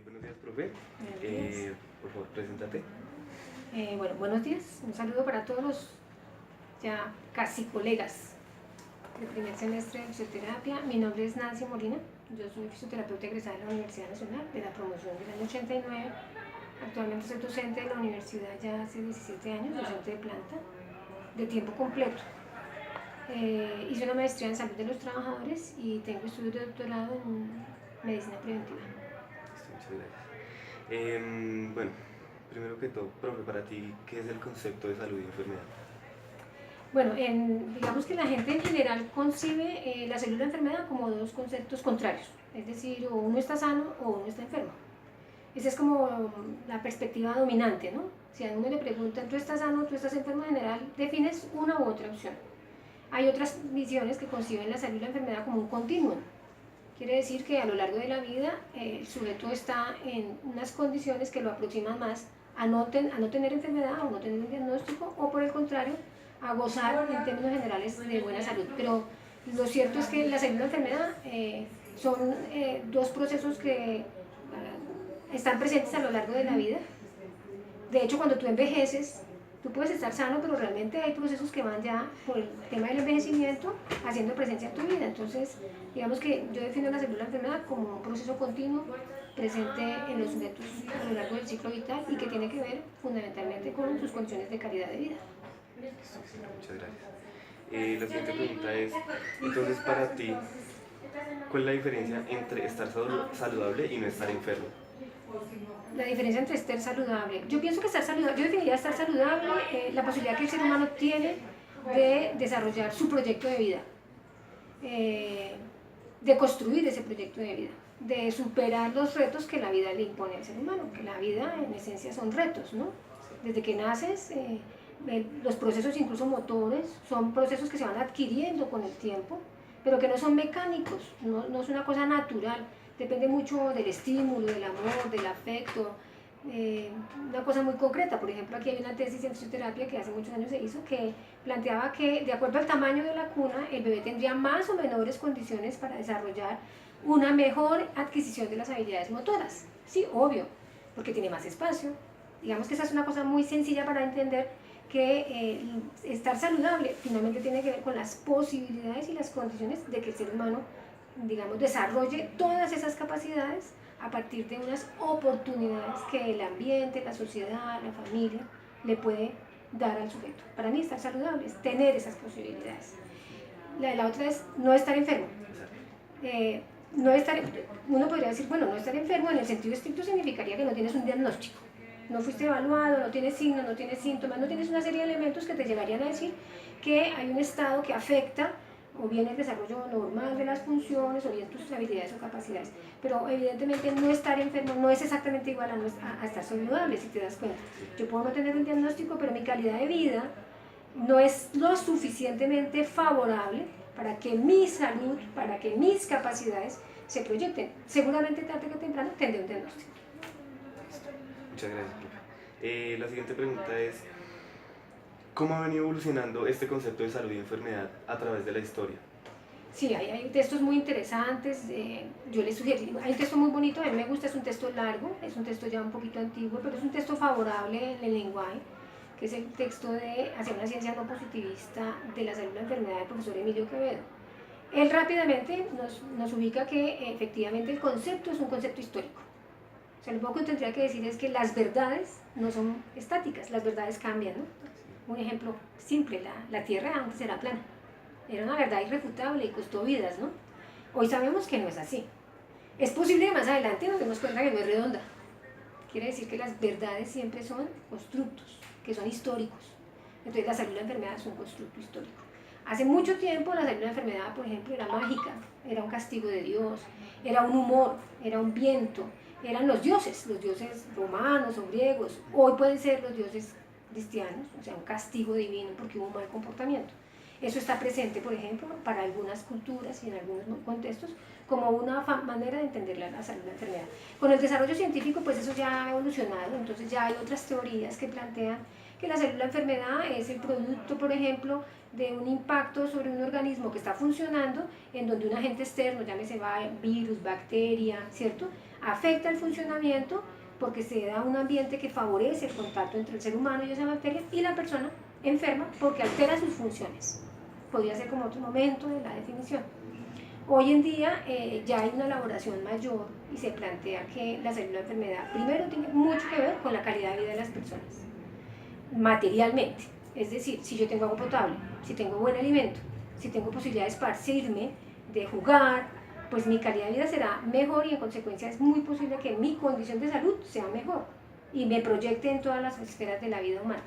Buenos días, profe. Buenos días. Por favor, preséntate. Bueno, buenos días. Un saludo para todos los ya casi colegas del primer semestre de fisioterapia. Mi nombre es Nancy Molina. Yo soy fisioterapeuta egresada de la Universidad Nacional de la promoción del año 89. Actualmente soy docente de la universidad ya hace 17 años, docente de planta, de tiempo completo. Hice una maestría en salud de los trabajadores y tengo estudios de doctorado en medicina preventiva. Listo, muchas gracias. Bueno, primero que todo, profe, para ti, ¿qué es el concepto de salud y enfermedad? Bueno, digamos que la gente en general concibe la salud y la enfermedad como dos conceptos contrarios, es decir, o uno está sano o uno está enfermo. Esa es como la perspectiva dominante, ¿no? Si a uno le preguntan, ¿tú estás sano o tú estás enfermo? En general defines una u otra opción. Hay otras visiones que conciben la salud y la enfermedad como un continuum. Quiere decir que a lo largo de la vida el sujeto está en unas condiciones que lo aproximan más a no tener enfermedad o no tener un diagnóstico, o por el contrario, a gozar en términos generales de buena salud. Pero lo cierto es que la salud y la enfermedad son dos procesos que están presentes a lo largo de la vida. De hecho, cuando tú envejeces, tú puedes estar sano, pero realmente hay procesos que van ya por el tema del envejecimiento haciendo presencia en tu vida. Entonces, digamos que yo defino la salud y la enfermedad como un proceso continuo presente en los sujetos a lo largo del ciclo vital y que tiene que ver fundamentalmente con sus condiciones de calidad de vida. Sí, muchas gracias. La siguiente pregunta es, entonces, para ti, ¿cuál es la diferencia entre estar saludable y no estar enfermo? La diferencia entre estar saludable. Yo pienso que estar saludable, yo definiría estar saludable la posibilidad que el ser humano tiene de desarrollar su proyecto de vida, de construir ese proyecto de vida, de superar los retos que la vida le impone al ser humano, que la vida en esencia son retos, ¿no? Desde que naces, los procesos incluso motores son procesos que se van adquiriendo con el tiempo, pero que no son mecánicos, no es una cosa natural, depende mucho del estímulo, del amor, del afecto, una cosa muy concreta. Por ejemplo, aquí hay una tesis en fisioterapia que hace muchos años se hizo, que planteaba que de acuerdo al tamaño de la cuna, el bebé tendría más o menores condiciones para desarrollar una mejor adquisición de las habilidades motoras. Sí, obvio, porque tiene más espacio. Digamos que esa es una cosa muy sencilla para entender que estar saludable finalmente tiene que ver con las posibilidades y las condiciones de que el ser humano, digamos, desarrolle todas esas capacidades a partir de unas oportunidades que el ambiente, la sociedad, la familia le puede dar al sujeto. Para mí estar saludable es tener esas posibilidades. La otra es no estar enfermo. No estar, uno podría decir, bueno, no estar enfermo en el sentido estricto significaría que no tienes un diagnóstico, no fuiste evaluado, no tienes signos, no tienes síntomas, no tienes una serie de elementos que te llevarían a decir que hay un estado que afecta o bien el desarrollo normal de las funciones o bien tus habilidades o capacidades. Pero evidentemente no estar enfermo no es exactamente igual a estar saludable, si te das cuenta. Yo puedo no tener un diagnóstico, pero mi calidad de vida no es lo suficientemente favorable para que mi salud, para que mis capacidades se proyecten. Seguramente tarde que temprano tendré un diagnóstico. Muchas gracias, profe. La siguiente pregunta es, ¿cómo ha venido evolucionando este concepto de salud y enfermedad a través de la historia? Sí, hay textos muy interesantes. Yo les sugiero, hay un texto muy bonito, a mí me gusta, es un texto largo, es un texto ya un poquito antiguo, pero es un texto favorable en el lenguaje, que es el texto de Hacia una ciencia no positivista de la salud y la enfermedad del profesor Emilio Quevedo. Él rápidamente nos ubica que efectivamente el concepto es un concepto histórico. O sea, lo poco que tendría que decir es que las verdades no son estáticas, las verdades cambian, ¿no? Un ejemplo simple, la Tierra antes era plana. Era una verdad irrefutable y costó vidas, ¿no? Hoy sabemos que no es así. Es posible que más adelante nos demos cuenta que no es redonda. Quiere decir que las verdades siempre son constructos, que son históricos. Entonces la salud y la enfermedad es un constructo histórico. Hace mucho tiempo la salud y la enfermedad, por ejemplo, era mágica, era un castigo de Dios, era un humor, era un viento, eran los dioses romanos o griegos. Hoy pueden ser los dioses cristianos, o sea, un castigo divino porque hubo un mal comportamiento. Eso está presente, por ejemplo, para algunas culturas y en algunos contextos como una manera de entender la salud y la enfermedad. Con el desarrollo científico, pues eso ya ha evolucionado, entonces ya hay otras teorías que plantean que la célula enfermedad es el producto, por ejemplo, de un impacto sobre un organismo que está funcionando, en donde un agente externo, llámese virus, bacteria, ¿cierto?, afecta el funcionamiento porque se da un ambiente que favorece el contacto entre el ser humano y esa bacteria, y la persona enferma porque altera sus funciones. Podría ser como otro momento de la definición. Hoy en día ya hay una elaboración mayor y se plantea que la célula de enfermedad primero tiene mucho que ver con la calidad de vida de las personas, materialmente. Es decir, si yo tengo agua potable, si tengo buen alimento, si tengo posibilidad de esparcirme, de jugar, pues mi calidad de vida será mejor y en consecuencia es muy posible que mi condición de salud sea mejor y me proyecte en todas las esferas de la vida humana.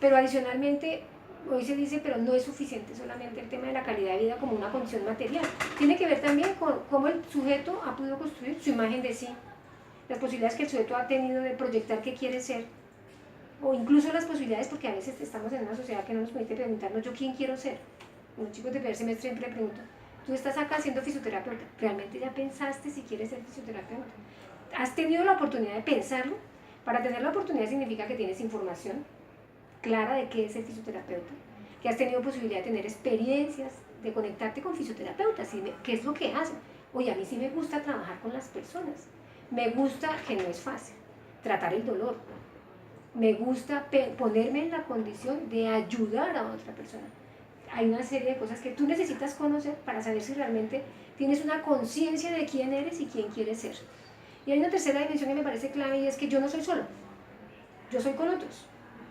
Pero adicionalmente, hoy se dice, pero no es suficiente solamente el tema de la calidad de vida como una condición material. Tiene que ver también con cómo el sujeto ha podido construir su imagen de sí, las posibilidades que el sujeto ha tenido de proyectar qué quiere ser, o incluso las posibilidades, porque a veces estamos en una sociedad que no nos permite preguntarnos yo quién quiero ser. Los chicos de primer semestre siempre preguntan, tú estás acá siendo fisioterapeuta, ¿realmente ya pensaste si quieres ser fisioterapeuta? ¿Has tenido la oportunidad de pensarlo? Para tener la oportunidad significa que tienes información clara de qué es el fisioterapeuta, que has tenido posibilidad de tener experiencias, de conectarte con fisioterapeutas, y qué es lo que hacen. Oye, a mí sí me gusta trabajar con las personas, me gusta, que no es fácil, tratar el dolor, me gusta ponerme en la condición de ayudar a otra persona. Hay una serie de cosas que tú necesitas conocer para saber si realmente tienes una conciencia de quién eres y quién quieres ser. Y hay una tercera dimensión que me parece clave, y es que yo no soy solo, yo soy con otros,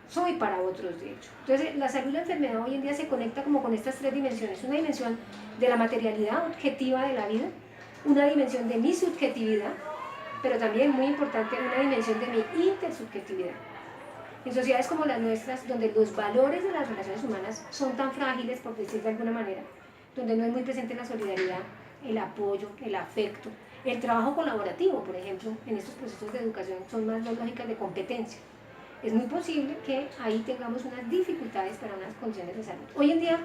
soy para otros, de hecho. Entonces la salud y la enfermedad hoy en día se conecta como con estas tres dimensiones: una dimensión de la materialidad objetiva de la vida, una dimensión de mi subjetividad, pero también, muy importante, una dimensión de mi intersubjetividad. En sociedades como las nuestras, donde los valores de las relaciones humanas son tan frágiles, por decir de alguna manera, donde no es muy presente la solidaridad, el apoyo, el afecto, el trabajo colaborativo, por ejemplo, en estos procesos de educación son más lógicas de competencia. Es muy posible que ahí tengamos unas dificultades para unas condiciones de salud. Hoy en día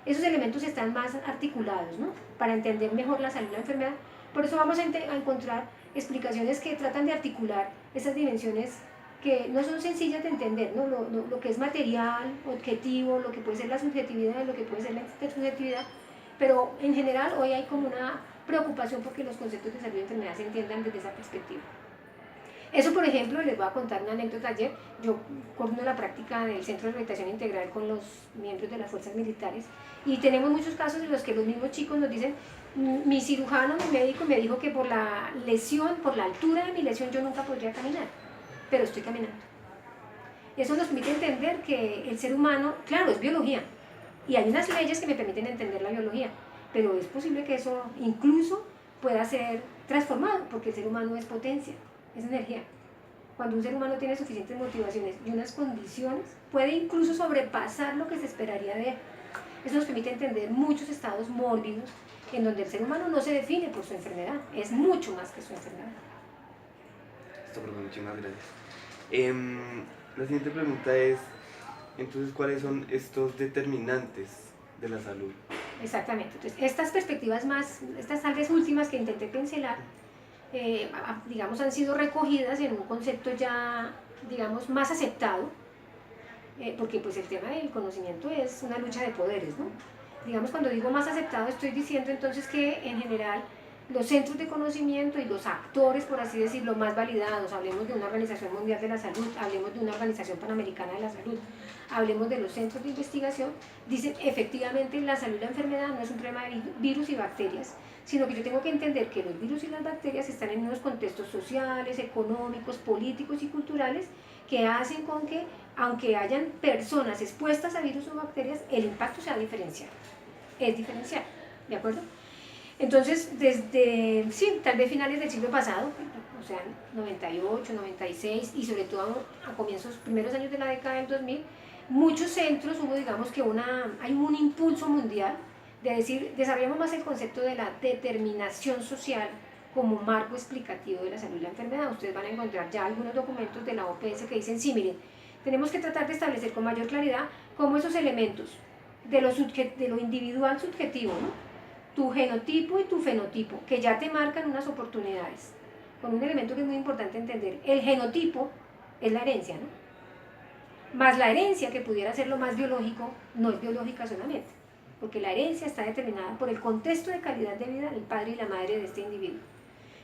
esos elementos están más articulados, ¿no?, para entender mejor la salud y la enfermedad. Por eso vamos a encontrar explicaciones que tratan de articular esas dimensiones que no son sencillas de entender, ¿no? Lo que es material, objetivo, lo que puede ser la subjetividad, lo que puede ser la intersubjetividad, pero en general hoy hay como una preocupación porque los conceptos de salud y enfermedad se entiendan desde esa perspectiva. Eso, por ejemplo, les voy a contar una anécdota. Ayer yo coordino la práctica del Centro de Rehabilitación Integral con los miembros de las fuerzas militares, y tenemos muchos casos en los que los mismos chicos nos dicen, mi cirujano, mi médico me dijo que por la lesión, por la altura de mi lesión yo nunca podría caminar, pero estoy caminando. Eso nos permite entender que el ser humano, claro, es biología, y hay unas leyes que me permiten entender la biología, pero es posible que eso incluso pueda ser transformado, porque el ser humano es potencia, es energía. Cuando un ser humano tiene suficientes motivaciones y unas condiciones, puede incluso sobrepasar lo que se esperaría de él. Eso nos permite entender muchos estados mórbidos en donde el ser humano no se define por su enfermedad, es mucho más que su enfermedad. Perdón, muchísimas gracias. La siguiente pregunta es, entonces, ¿cuáles son estos determinantes de la salud? Exactamente. Entonces, estas perspectivas estas tal vez últimas que intenté pincelar, digamos, han sido recogidas en un concepto ya, digamos, más aceptado, porque pues el tema del conocimiento es una lucha de poderes, ¿no? Digamos, cuando digo más aceptado, estoy diciendo entonces que en general los centros de conocimiento y los actores, por así decirlo, más validados, hablemos de una Organización Mundial de la Salud, hablemos de una Organización Panamericana de la Salud, hablemos de los centros de investigación, dicen efectivamente la salud y la enfermedad no es un problema de virus y bacterias, sino que yo tengo que entender que los virus y las bacterias están en unos contextos sociales, económicos, políticos y culturales que hacen con que, aunque hayan personas expuestas a virus o bacterias, el impacto sea diferencial. Es diferencial, ¿de acuerdo? Entonces, desde, sí, tal vez finales del siglo pasado, o sea, 98, 96, y sobre todo a comienzos, primeros años de la década del 2000, muchos centros hubo, digamos que hay un impulso mundial de decir, desarrollamos más el concepto de la determinación social como marco explicativo de la salud y la enfermedad. Ustedes van a encontrar ya algunos documentos de la OPS que dicen, sí, miren, tenemos que tratar de establecer con mayor claridad cómo esos elementos de lo individual subjetivo, ¿no?, tu genotipo y tu fenotipo, que ya te marcan unas oportunidades, con un elemento que es muy importante entender. El genotipo es la herencia, ¿no? más la herencia, que pudiera ser lo más biológico, no es biológica solamente, porque la herencia está determinada por el contexto de calidad de vida del padre y la madre de este individuo.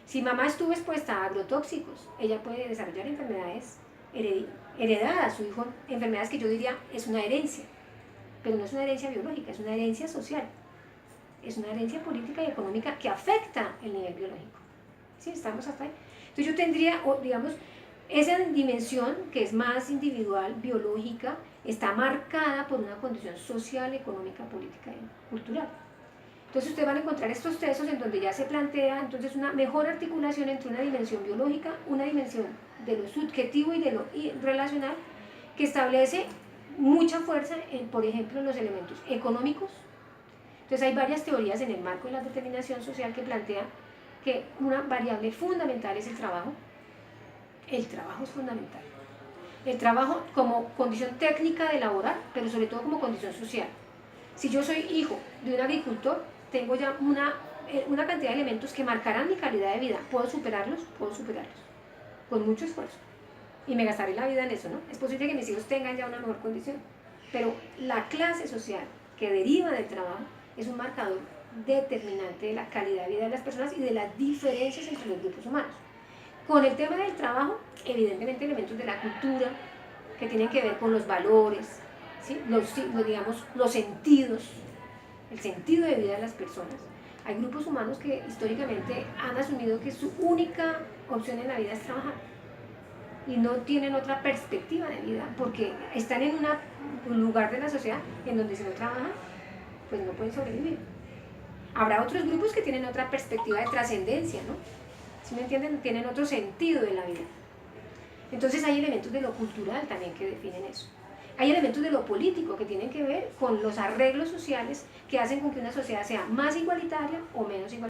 Si mamá estuvo expuesta a agrotóxicos, ella puede desarrollar enfermedades heredadas a su hijo, enfermedades que yo diría es una herencia, pero no es una herencia biológica, es una herencia social, es una herencia política y económica que afecta el nivel biológico. ¿Sí? ¿Estamos hasta ahí? Entonces yo tendría, digamos, esa dimensión que es más individual, biológica, está marcada por una condición social, económica, política y cultural. Entonces ustedes van a encontrar estos textos en donde ya se plantea entonces una mejor articulación entre una dimensión biológica, una dimensión de lo subjetivo y de lo relacional, que establece mucha fuerza en, por ejemplo, en los elementos económicos. Entonces hay varias teorías en el marco de la determinación social que plantean que una variable fundamental es el trabajo. El trabajo es fundamental. El trabajo como condición técnica de laborar, pero sobre todo como condición social. Si yo soy hijo de un agricultor, tengo ya una cantidad de elementos que marcarán mi calidad de vida. ¿Puedo superarlos? Puedo superarlos. Con mucho esfuerzo. Y me gastaré la vida en eso, ¿no? Es posible que mis hijos tengan ya una mejor condición. Pero la clase social que deriva del trabajo es un marcador determinante de la calidad de vida de las personas y de las diferencias entre los grupos humanos. Con el tema del trabajo, evidentemente elementos de la cultura que tienen que ver con los valores, ¿sí? los sentidos, el sentido de vida de las personas. Hay grupos humanos que históricamente han asumido que su única opción en la vida es trabajar y no tienen otra perspectiva de vida porque están en un lugar de la sociedad en donde si no trabajan, pues no pueden sobrevivir. Habrá otros grupos que tienen otra perspectiva de trascendencia, ¿no? ¿Sí me entienden? Tienen otro sentido de la vida. Entonces hay elementos de lo cultural también que definen eso. Hay elementos de lo político que tienen que ver con los arreglos sociales que hacen con que una sociedad sea más igualitaria o menos igualitaria.